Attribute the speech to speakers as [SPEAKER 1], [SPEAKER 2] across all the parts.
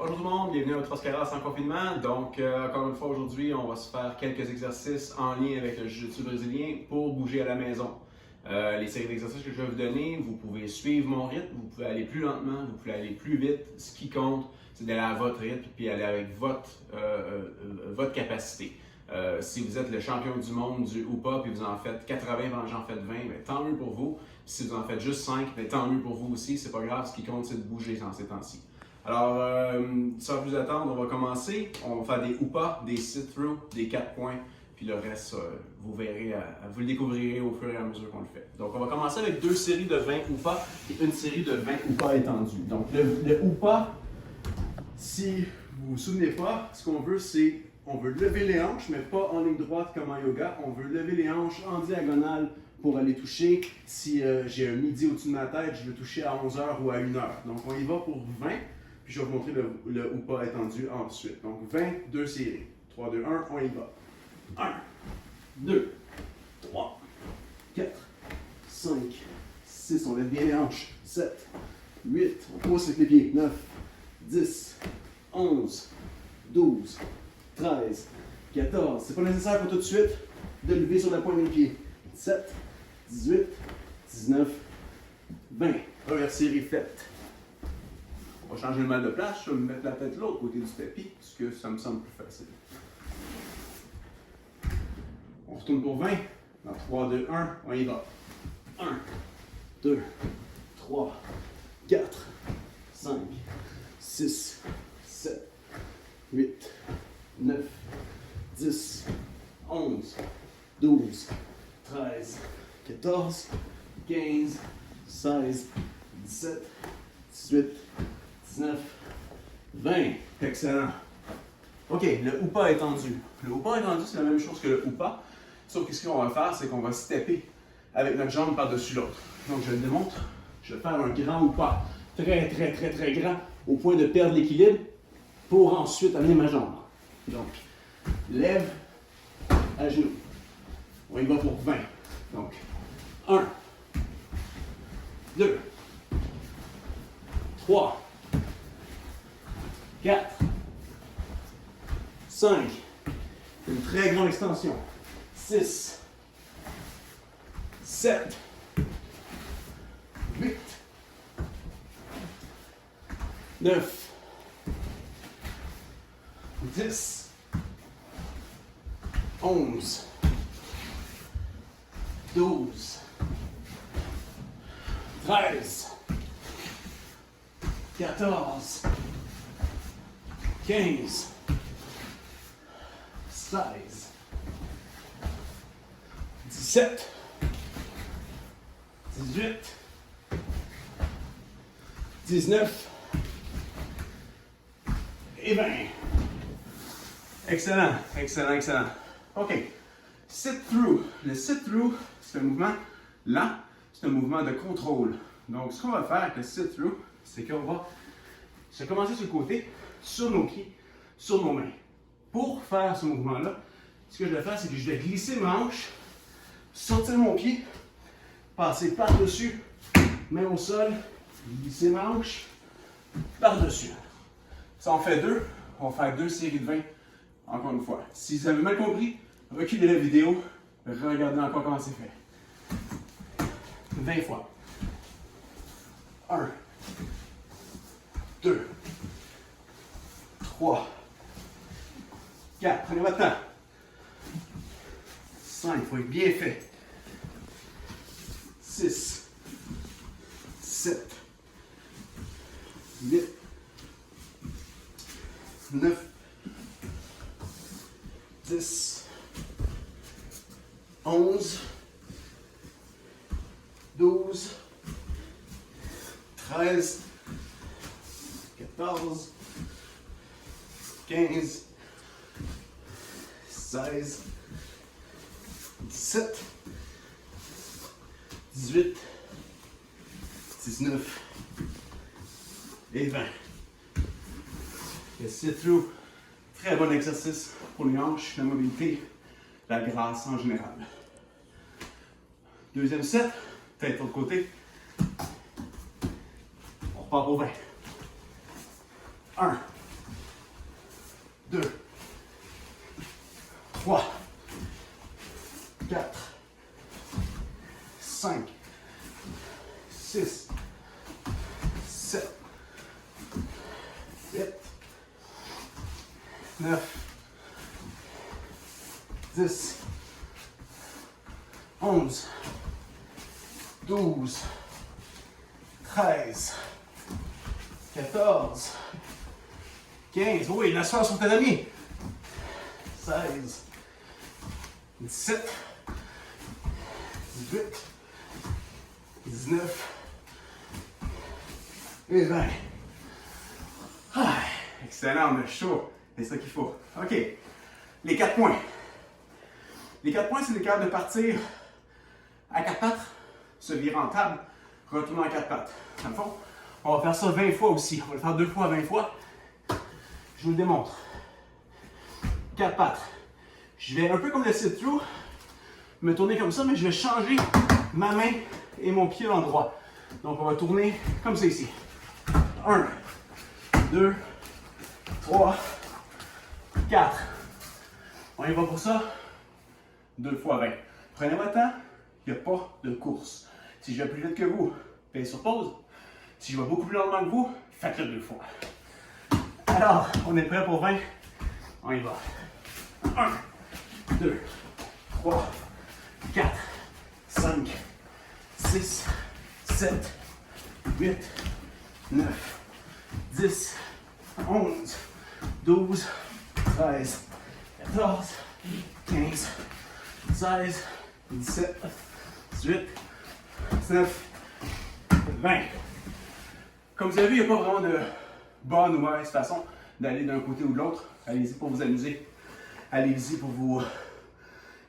[SPEAKER 1] Bonjour tout le monde, bienvenue à Troscara sans confinement. Donc, encore une fois, aujourd'hui, on va se faire quelques exercices en lien avec le jiu-jitsu brésilien pour bouger à la maison. Les séries d'exercices que je vais vous donner, vous pouvez suivre mon rythme, vous pouvez aller plus lentement, vous pouvez aller plus vite. Ce qui compte, c'est d'aller à votre rythme et aller avec votre capacité. Si vous êtes le champion du monde du Hoopa et vous en faites 80 pendant que j'en fais 20, bien, tant mieux pour vous. Si vous en faites juste 5, bien, tant mieux pour vous aussi. C'est pas grave, ce qui compte, c'est de bouger dans ces temps-ci. Alors, sans plus attendre, on va commencer. On va faire des Hoopa, des sit-through, des 4 points. Puis le reste, vous verrez, vous le découvrirez au fur et à mesure qu'on le fait. Donc, on va commencer avec 2 séries de 20 Hoopa et une série de 20 Hoopa étendus. Donc, le Hoopa, si vous vous souvenez pas, ce qu'on veut, c'est on veut lever les hanches, mais pas en ligne droite comme en yoga. On veut lever les hanches en diagonale pour aller toucher. Si j'ai un midi au-dessus de ma tête, je veux toucher à 11h ou à 1h. Donc, on y va pour 20. Puis, je vais vous montrer le Hoopa étendu ensuite. Donc, 20, 2 séries. 3, 2, 1, on y va. 1, 2, 3, 4, 5, 6, on lève bien les hanches. 7, 8, on pousse avec les pieds. 9, 10, 11, 12, 13, 14. C'est pas nécessaire pour tout de suite de lever sur la pointe des pieds. 17, 18, 19, 20. Première série faite. On va changer le mal de place. Je vais me mettre la tête de l'autre côté du tapis parce que ça me semble plus facile. On retourne pour 20. Dans 3, 2, 1, on y va. 1, 2, 3, 4, 5, 6, 7, 8, 9, 10, 11, 12, 13, 14, 15, 16, 17, 18, 19, 20. Excellent. OK, le Hoopa étendu. Le Hoopa étendu, c'est la même chose que le Hoopa. Sauf que ce qu'on va faire, c'est qu'on va stepper avec notre jambe par-dessus l'autre. Donc, je le démontre. Je vais faire un grand Hoopa. Très, très, très, très grand, au point de perdre l'équilibre pour ensuite amener ma jambe. Donc, lève à genoux. On y va pour 20. Donc, 1, 2, 3, 4, 5, une très grande extension. 6, 7, 8, 9, 10, 11, 12, 13, 14, 15, 16, 17, 18, 19 et 20. Excellent, excellent, excellent. OK. Sit-through. Le sit-through, c'est un mouvement lent, c'est un mouvement de contrôle. Donc, ce qu'on va faire avec le sit-through, c'est qu'on va se commencer sur le côté, sur nos pieds, sur nos mains. Pour faire ce mouvement-là, ce que je vais faire, c'est que je vais glisser ma hanche, sortir mon pied, passer par-dessus, main au sol, glisser ma hanche, par-dessus. Ça en fait 2. On va faire 2 séries de 20, encore une fois. Si vous avez mal compris, reculez la vidéo, regardez encore comment c'est fait. 20 fois. 1, 2, 3, 4, prenez votre temps. 5, il faut être bien fait. 6, 7, 8, 9, 10, 11, 12, 13, 14, 15, 16, 17, 18, 19 et 20. Le sit-through, très bon exercice pour les hanches, la mobilité, la grâce en général. Deuxième set, tête de l'autre côté. On repart pour 20. 1, 2, 3, 4, 5, 6, 7, 8, 9, 10, 11, 12, 13, 14, 15, oui, la sueur sur tes amis, 16, 17, 18, 19 et 20. Ah, excellent, on est chaud. C'est ça qu'il faut. OK. Les 4 points. Les 4 points, c'est le cas de partir à 4 pattes, se virer en table, retourner en 4 pattes. Dans le fond, on va faire ça 20 fois aussi. On va le faire 2 fois 20 fois. Je vous le démontre. 4 pattes. Je vais un peu comme le sit-through, me tourner comme ça, mais je vais changer ma main et mon pied à l'endroit. Donc on va tourner comme ça ici. 1, 2, 3, 4. On y va pour ça. 2 fois 20. Prenez votre temps, il n'y a pas de course. Si je vais plus vite que vous, payez sur pause. Si je vais beaucoup plus lentement que vous, faites-le 2 fois. Alors, on est prêt pour 20. On y va. 1, 2, 3, 4, 5, 6, 7, 8, 9, 10, 11, 12, 13, 14, 15, 16, 17, 18, 19, 20. Comme vous avez vu, il n'y a pas vraiment de bonne ou mauvaise façon d'aller d'un côté ou de l'autre. Allez-y pour vous amuser. Allez-y pour vous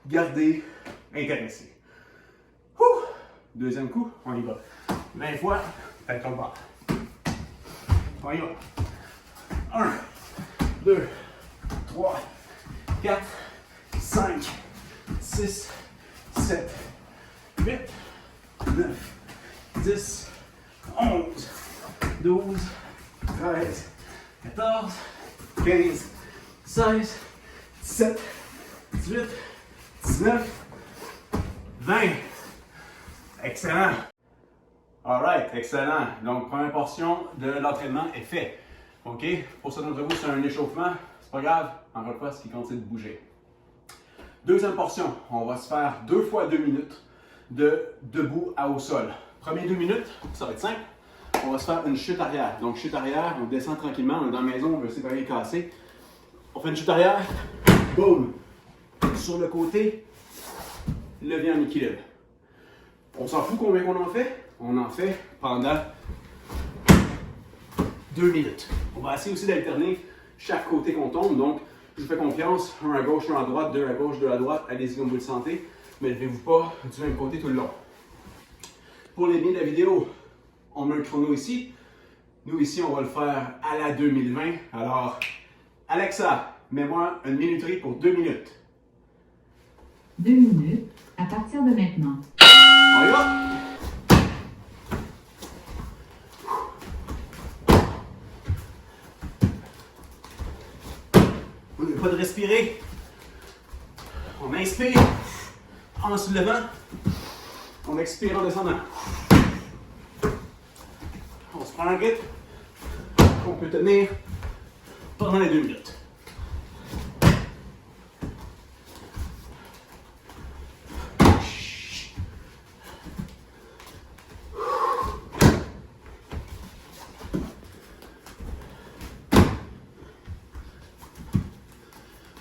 [SPEAKER 1] garder intéressé. Ouh! Deuxième coup, on y va. 20 fois, tête comme bas. On y va. 1, 2, 3, 4, 5, 6, 7, 8, 9, 10, 11, 12, 13, 14, 15, 16, 17, 18, 19, 20. Excellent. Alright, excellent. Donc, première portion de l'entraînement est fait. OK? Pour certains d'entre vous, c'est un échauffement. C'est pas grave. Encore une fois, ce qui compte, c'est de bouger. Deuxième portion, on va se faire 2 fois 2 minutes de debout à au sol. Première 2 minutes, ça va être simple. On va se faire une chute arrière. Donc, chute arrière, on descend tranquillement. On est dans la maison, on veut essayer de rien casser. On fait une chute arrière. Boum! Sur le côté, levier en équilibre. On s'en fout combien on en fait. On en fait pendant 2 minutes. On va essayer aussi d'alterner chaque côté qu'on tombe. Donc, je vous fais confiance. 1 à gauche, 1 à droite, 2 à gauche, 2 à droite. Allez-y comme vous le sentez. Mais levez-vous pas du même côté tout le long. Pour les biens de la vidéo, on met un chrono ici. Nous, ici, on va le faire à la 2020. Alors, Alexa, mets-moi une minuterie pour 2 minutes.
[SPEAKER 2] 2 minutes à partir de maintenant.
[SPEAKER 1] On y va! On n'oublie pas de respirer. On inspire en se levant. On expire en descendant. On se prend un rythme qu'on peut tenir pendant les 2 minutes.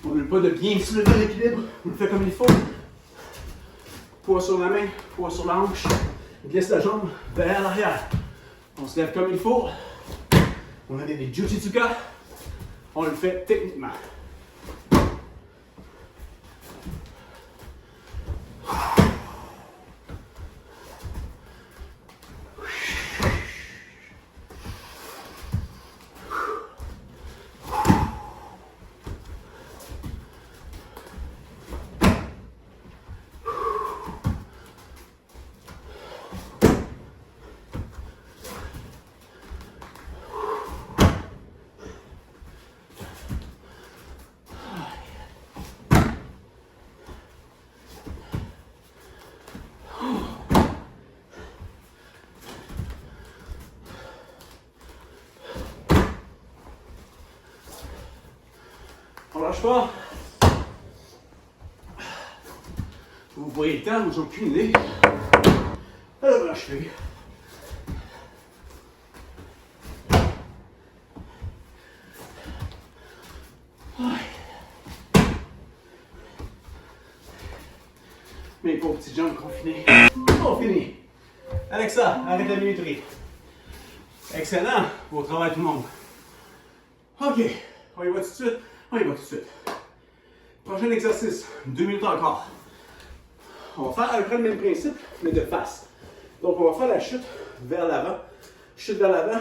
[SPEAKER 1] On n'oublie pas de bien se lever à l'équilibre. On le fait comme il faut. Poids sur la main, poids sur la hanche. Glisse la jambe vers l'arrière. On se lève comme il faut. On a des Jujitsuka. On le fait techniquement. Lâche pas. Vous voyez le temps, j'ai aucune idée. Alors, lâchez. Mes pauvres petites jambes confinées. On finit. Alexa, arrête la minuterie. Excellent. Beau travail tout le monde. OK. On y va tout de suite. On y va tout de suite. Prochain exercice. 2 minutes encore. On va faire à peu près le même principe, mais de face. Donc, on va faire la chute vers l'avant. Chute vers l'avant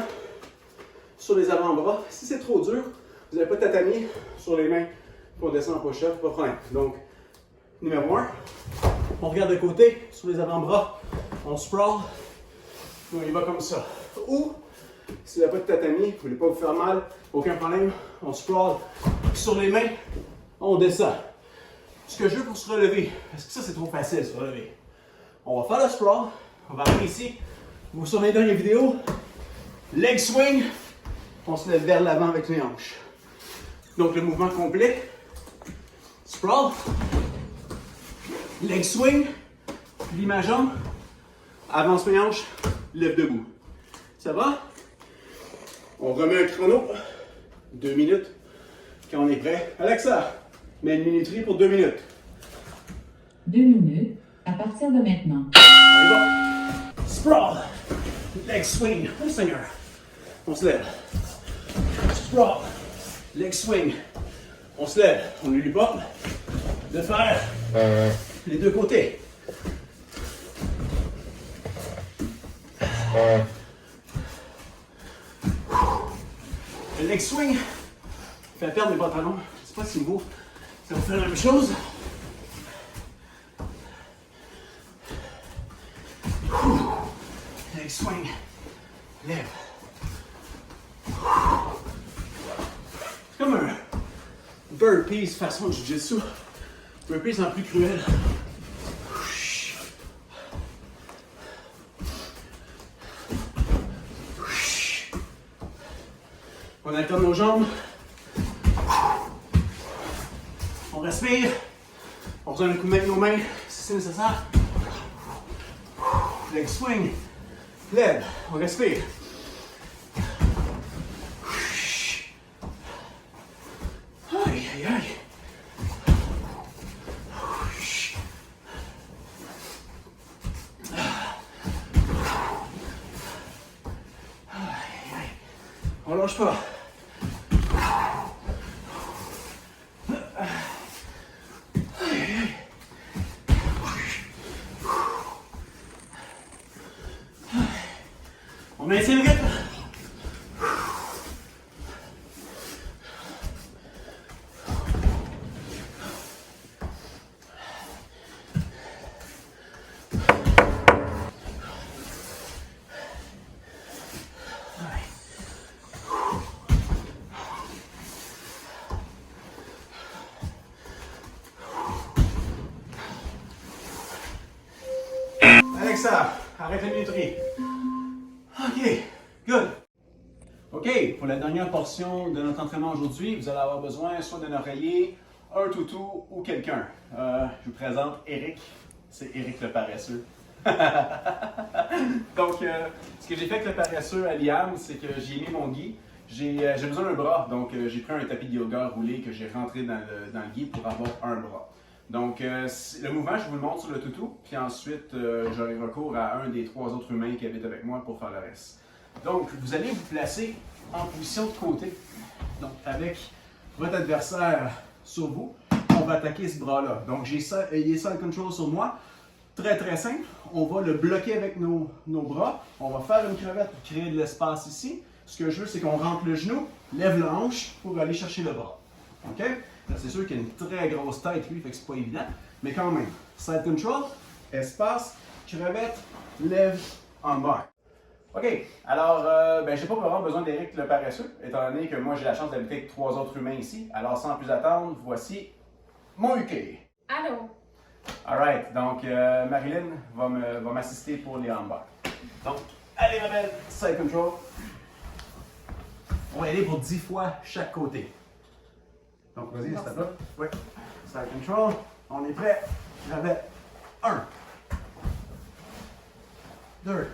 [SPEAKER 1] sur les avant-bras. Si c'est trop dur, vous n'avez pas de tatami sur les mains. On descend en push-up, pas de problème. Donc, numéro 1. On regarde de côté, sur les avant-bras, on sprawl, on y va comme ça. Ou, si vous n'avez pas de tatami, vous ne voulez pas vous faire mal, aucun problème, on sprawl sur les mains, on descend. Ce que je veux pour se relever, parce que ça c'est trop facile se relever. On va faire le sprawl, on va arriver ici, vous vous souvenez dans les vidéos, leg swing, on se lève vers l'avant avec les hanches. Donc le mouvement complet, sprawl, leg swing, plie ma jambe, avance mes hanches, lève debout. Ça va? On remet un chrono, 2 minutes. Quand on est prêt, Alexa, mets une minuterie pour 2 minutes.
[SPEAKER 2] 2 minutes à partir de maintenant.
[SPEAKER 1] On y va. Sprawl, leg swing, oh Seigneur. On se lève. Sprawl, leg swing. On se lève, on ne lui pas de faire les deux côtés. Le leg swing fait perdre mes pantalons. Je sais pas si vous, ça vous fait la même chose. Leg swing, lève. C'est comme un burpees façon jiu-jitsu. Burpees en plus cruel. On alterne nos jambes. On respire. On redonne un coup de main avec nos mains si c'est nécessaire. Leg swing. Lève. On respire. Aïe, aïe, aïe. On lâche pas. On maintient le rythme. Alexa, arrête la minuterie. OK, good. OK, pour la dernière portion de notre entraînement aujourd'hui, vous allez avoir besoin soit d'un oreiller, un toutou ou quelqu'un. Je vous présente Eric. C'est Eric le paresseux. Donc, ce que j'ai fait avec le paresseux à Liam, c'est que j'ai mis mon gi. J'ai besoin d'un bras, donc j'ai pris un tapis de yoga roulé que j'ai rentré dans le gi pour avoir un bras. Donc, le mouvement, je vous le montre sur le toutou, puis ensuite, j'aurai recours à un des 3 autres humains qui habitent avec moi pour faire le reste. Donc, vous allez vous placer en position de côté. Donc, avec votre adversaire sur vous, on va attaquer ce bras-là. Donc, j'ai ça, il est side control sur moi. Très, très simple. On va le bloquer avec nos bras. On va faire une crevette pour créer de l'espace ici. Ce que je veux, c'est qu'on rentre le genou, lève la hanche pour aller chercher le bras. OK? Là, c'est sûr qu'il a une très grosse tête, lui, fait que c'est pas évident. Mais quand même, side control, espace, crevette, lève, en bas. OK, alors, j'ai pas vraiment besoin d'Éric le paresseux, étant donné que moi, j'ai la chance d'habiter avec 3 autres humains ici. Alors, sans plus attendre, voici mon UK.
[SPEAKER 3] Allô?
[SPEAKER 1] Alright, donc Marilyn va m'assister pour les armbar. Donc, allez ma belle, side control. On va y aller pour 10 fois chaque côté. Donc, vas-y, step up. Oui. Side control. On est prêt. J'avais 1, 2,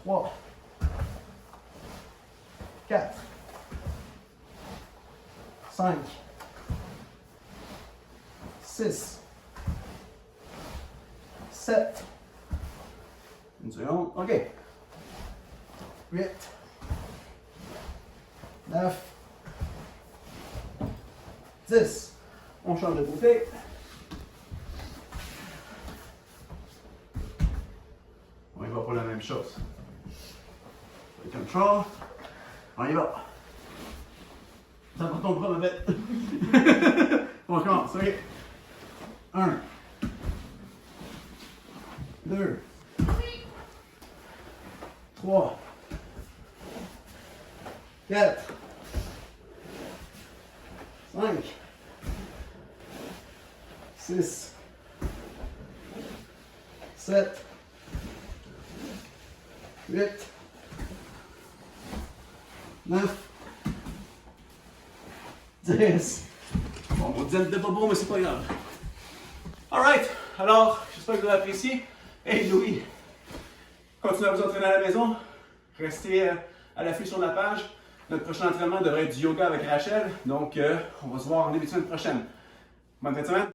[SPEAKER 1] 3, 4, 5, 6, 7. Une seconde. OK. 8, 9, 10. On change de côté. On y va pour la même chose. Control. On y va. Ça va tomber pas ma bête. On commence, ok. 1, 2, 3, 4, 5, 6, 7, 8, 9, 10. Bon, mon dizaine de pas bon, mais c'est pas grave. Alright, alors, j'espère que vous avez apprécié. Hey Louis, continuez à vous entraîner à la maison. Restez à l'affût sur la page. Notre prochain entraînement devrait être du yoga avec Rachel. Donc, on va se voir en début de semaine prochaine. Bonne fin de semaine.